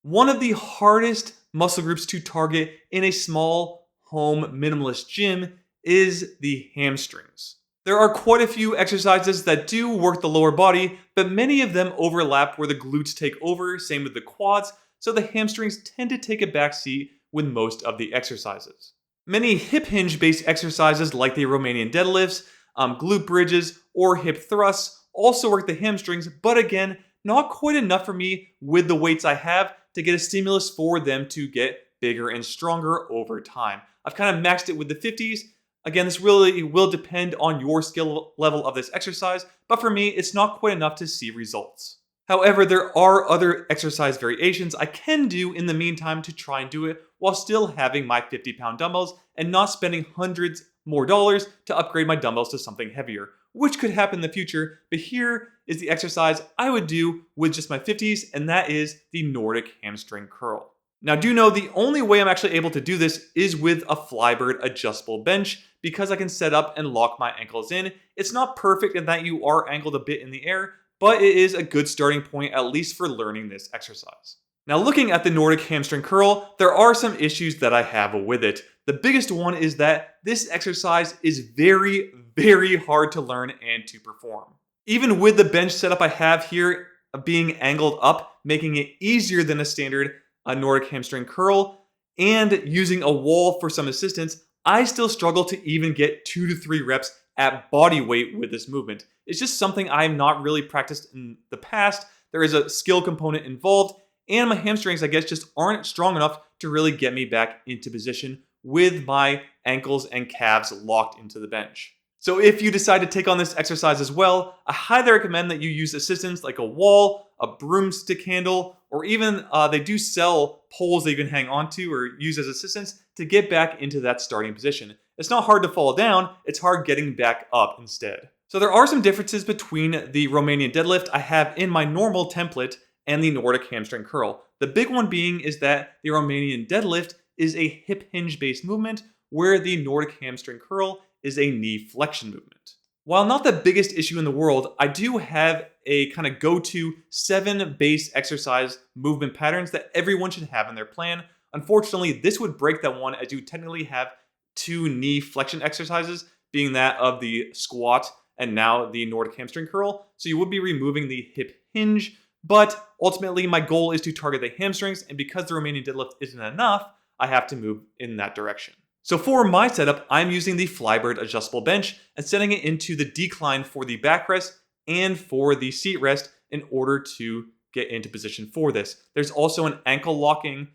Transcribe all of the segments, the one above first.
One of the hardest muscle groups to target in a small home minimalist gym is the hamstrings. There are quite a few exercises that do work the lower body, but many of them overlap where the glutes take over, same with the quads, so the hamstrings tend to take a back seat with most of the exercises. Many hip hinge based exercises like the Romanian deadlifts, glute bridges, or hip thrusts also work the hamstrings, but again, not quite enough for me with the weights I have to get a stimulus for them to get bigger and stronger over time. I've kind of maxed it with the 50s. Again, this really will depend on your skill level of this exercise, but for me, it's not quite enough to see results. However, there are other exercise variations I can do in the meantime to try and do it while still having my 50-pound dumbbells and not spending hundreds more dollars to upgrade my dumbbells to something heavier, which could happen in the future. But here is the exercise I would do with just my 50s, and that is the Nordic Hamstring Curl. Now, do know the only way I'm actually able to do this is with a Flybird Adjustable Bench because I can set up and lock my ankles in. It's not perfect in that you are angled a bit in the air, but it is a good starting point, at least for learning this exercise. Now, looking at the Nordic Hamstring Curl, there are some issues that I have with it. The biggest one is that this exercise is very, very hard to learn and to perform. Even with the bench setup I have here being angled up, making it easier than a standard Nordic Hamstring Curl, and using a wall for some assistance, I still struggle to even get 2 to 3 reps at body weight with this movement. It's just something I've not really practiced in the past. There is a skill component involved, and my hamstrings, I guess, just aren't strong enough to really get me back into position with my ankles and calves locked into the bench. So if you decide to take on this exercise as well, I highly recommend that you use assistance like a wall, a broomstick handle, or even they do sell poles that you can hang onto or use as assistance to get back into that starting position. It's not hard to fall down, it's hard getting back up instead. So there are some differences between the Romanian deadlift I have in my normal template and the Nordic Hamstring Curl. The big one being is that the Romanian deadlift is a hip hinge based movement, where the Nordic Hamstring Curl is a knee flexion movement. While not the biggest issue in the world, I do have a kind of go-to 7 base exercise movement patterns that everyone should have in their plan. Unfortunately, this would break that one as you technically have 2 knee flexion exercises, being that of the squat and now the Nordic Hamstring Curl. So you would be removing the hip hinge, but ultimately my goal is to target the hamstrings, and because the Romanian deadlift isn't enough, I have to move in that direction. So for my setup, I'm using the Flybird Adjustable Bench and setting it into the decline for the backrest and for the seat rest in order to get into position for this. There's also an ankle locking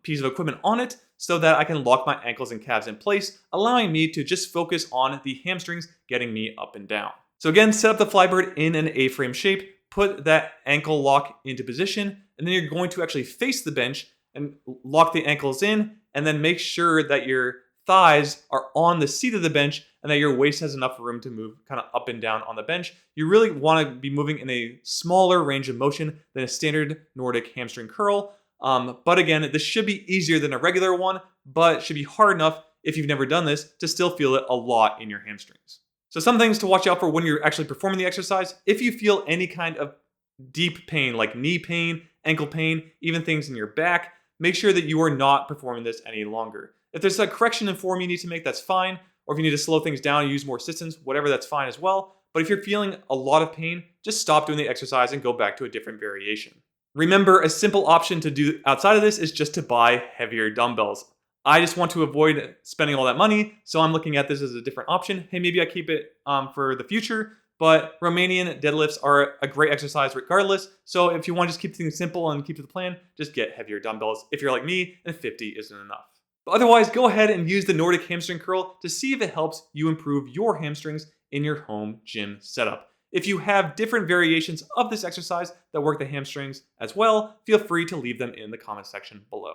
piece of equipment on it so that I can lock my ankles and calves in place, allowing me to just focus on the hamstrings getting me up and down. So again, set up the Flybird in an A-frame shape, put that ankle lock into position, and then you're going to actually face the bench and lock the ankles in, and then make sure that your thighs are on the seat of the bench and that your waist has enough room to move kind of up and down on the bench. You really want to be moving in a smaller range of motion than a standard Nordic Hamstring Curl. But again, this should be easier than a regular one, but should be hard enough if you've never done this to still feel it a lot in your hamstrings. So some things to watch out for when you're actually performing the exercise. If you feel any kind of deep pain, like knee pain, ankle pain, even things in your back, make sure that you are not performing this any longer. If there's a correction in form you need to make, that's fine. Or if you need to slow things down, use more assistance, whatever, that's fine as well. But if you're feeling a lot of pain, just stop doing the exercise and go back to a different variation. Remember, a simple option to do outside of this is just to buy heavier dumbbells. I just want to avoid spending all that money, so I'm looking at this as a different option. Hey, maybe I keep it for the future, but Romanian deadlifts are a great exercise regardless. So if you want to just keep things simple and keep to the plan, just get heavier dumbbells. If you're like me, then 50 isn't enough. But otherwise, go ahead and use the Nordic Hamstring Curl to see if it helps you improve your hamstrings in your home gym setup. If you have different variations of this exercise that work the hamstrings as well, feel free to leave them in the comment section below.